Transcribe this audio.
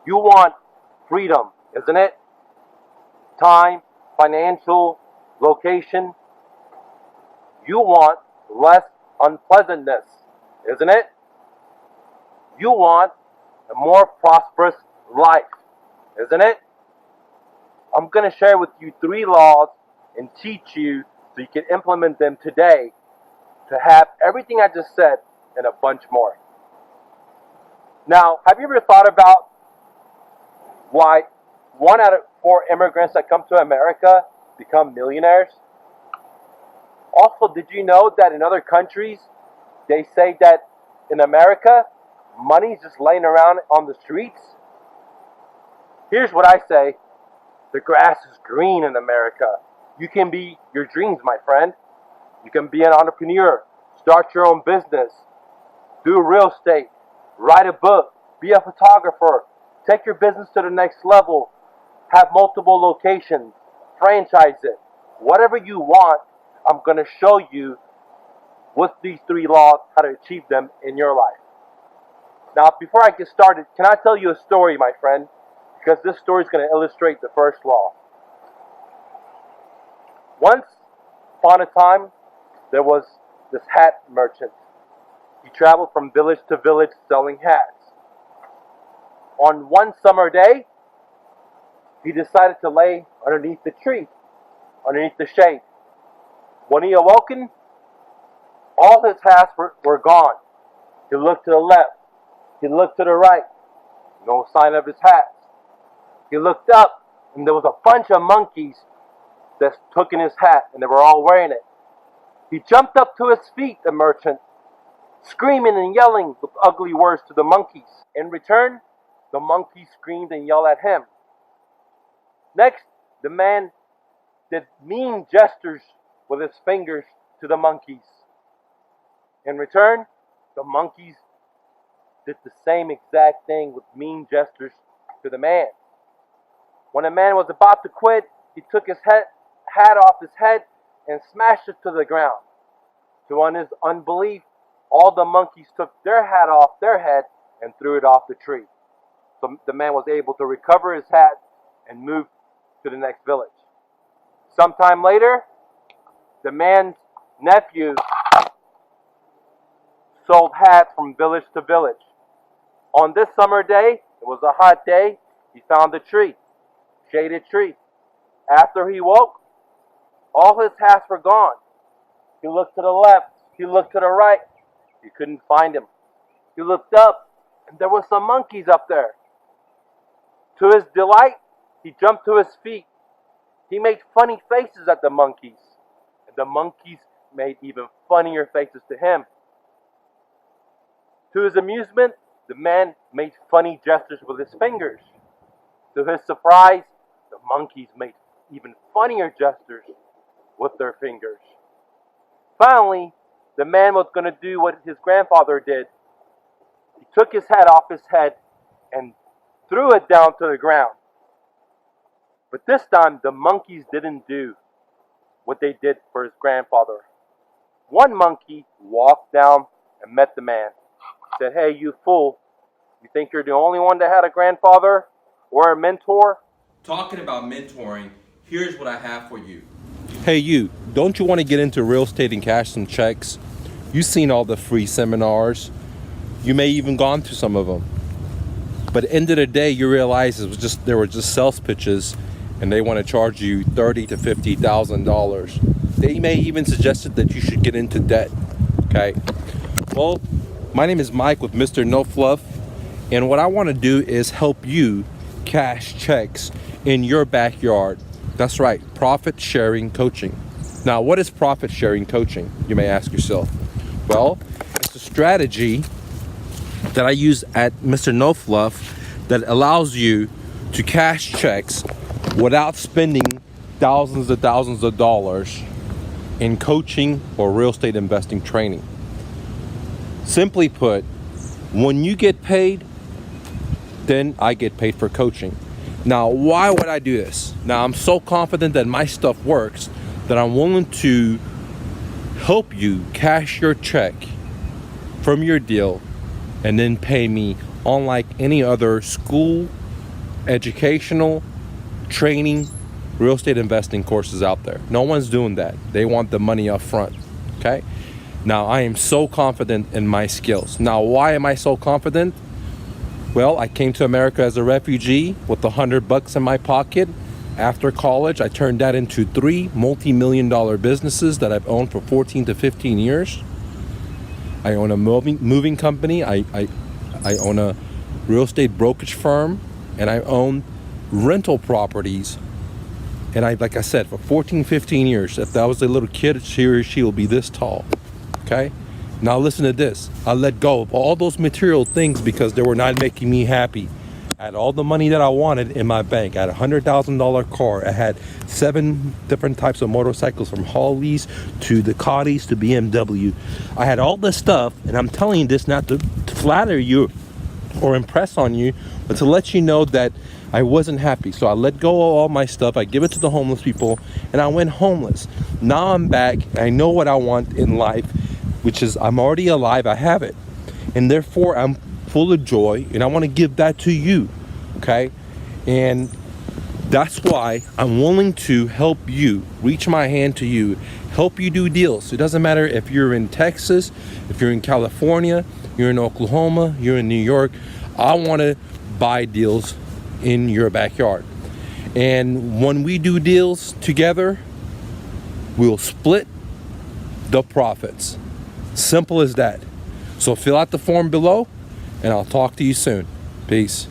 You want freedom, isn't it? Time, financial, location. You want less unpleasantness, isn't it? You want a more prosperous life, isn't it? I'm going to share with you 3 laws and teach you so you can implement them today to have everything I just said and a bunch more. Now, have you ever thought about why 1 out of 4 immigrants that come to America become millionaires? Also, did you know that in other countries, they say that in America, money's just laying around on the streets? Here's what I say. The grass is green in America. You can be your dreams, my friend. You can be an entrepreneur, start your own business, do real estate, write a book, be a photographer, take your business to the next level, have multiple locations, franchise it. Whatever you want, I'm going to show you with these 3 laws how to achieve them in your life. Now, before I get started, can I tell you a story, my friend? Because this story is going to illustrate the first law. Once upon a time, there was this hat merchant. He traveled from village to village selling hats. On one summer day, he decided to lay underneath the tree, underneath the shade. When he awoken, all his hats were gone. He looked to the left. He looked to the right. No sign of his hats. He looked up, and there was a bunch of monkeys that took in his hat, and they were all wearing it. He jumped up to his feet, the merchant, screaming and yelling with ugly words to the monkeys. In return, the monkeys screamed and yelled at him. Next, the man did mean gestures with his fingers to the monkeys. In return, the monkeys did the same exact thing with mean gestures to the man. When the man was about to quit, he took his hat off his head and smashed it to the ground. To his unbelief, all the monkeys took their hat off their head and threw it off the tree. So the man was able to recover his hat and move to the next village. Sometime later, the man's nephew sold hats from village to village. On this summer day, it was a hot day, he found a tree, shaded tree. After he woke, all his hats were gone. He looked to the left, he looked to the right, he couldn't find him. He looked up, and there were some monkeys up there. To his delight, he jumped to his feet. He made funny faces at the monkeys, and the monkeys made even funnier faces to him. To his amusement, the man made funny gestures with his fingers. To his surprise, the monkeys made even funnier gestures with their fingers. Finally, the man was going to do what his grandfather did. He took his hat off his head and threw it down to the ground. But this time, the monkeys didn't do what they did for his grandfather. One monkey walked down and met the man. Said, "Hey, you fool, you think you're the only one that had a grandfather or a mentor?" Talking about mentoring, here's what I have for you. Hey you, don't you want to get into real estate and cash some checks? You've seen all the free seminars. You may even gone through some of them. But at the end of the day, you realize there were just sales pitches, and they want to charge you $30,000 to $50,000. They may even suggested that you should get into debt. Okay. Well, my name is Mike with Mr. No Fluff, and what I want to do is help you cash checks in your backyard. That's right, profit sharing coaching. Now, what is profit sharing coaching? You may ask yourself. Well, it's a strategy that I use at Mr. No Fluff that allows you to cash checks without spending thousands of dollars in coaching or real estate investing training. Simply put, when you get paid, then I get paid for coaching. Now, why would I do this? Now, I'm so confident that my stuff works that I'm willing to help you cash your check from your deal and then pay me unlike any other school educational, training, real estate investing courses out there. No one's doing that. They want the money up front. Okay? Now, I am so confident in my skills. Now, why am I so confident? Well, I came to America as a refugee with $100 in my pocket. After college, I turned that into 3 multi-million-dollar businesses that I've owned for 14 to 15 years. I own a moving company. I own a real estate brokerage firm, and I own rental properties. And like I said, for 14, 15 years, if that was a little kid, she will be this tall. Okay? Now listen to this. I let go of all those material things because they were not making me happy. I had all the money that I wanted in my bank. I had a $100,000 car. I had 7 different types of motorcycles, from Harleys to Ducatis to BMW. I had all this stuff, and I'm telling you this not to flatter you or impress on you, but to let you know that I wasn't happy. So I let go of all my stuff. I give it to the homeless people, and I went homeless. Now I'm back. I know what I want in life, which is I'm already alive. I have it. And therefore, I'm full of joy, and I want to give that to you. Okay? And that's why I'm willing to help you, reach my hand to you, help you do deals. It doesn't matter if you're in Texas, if you're in California, you're in Oklahoma, you're in New York. I want to buy deals in your backyard. And when we do deals together, we'll split the profits. Simple as that. So fill out the form below, and I'll talk to you soon. Peace.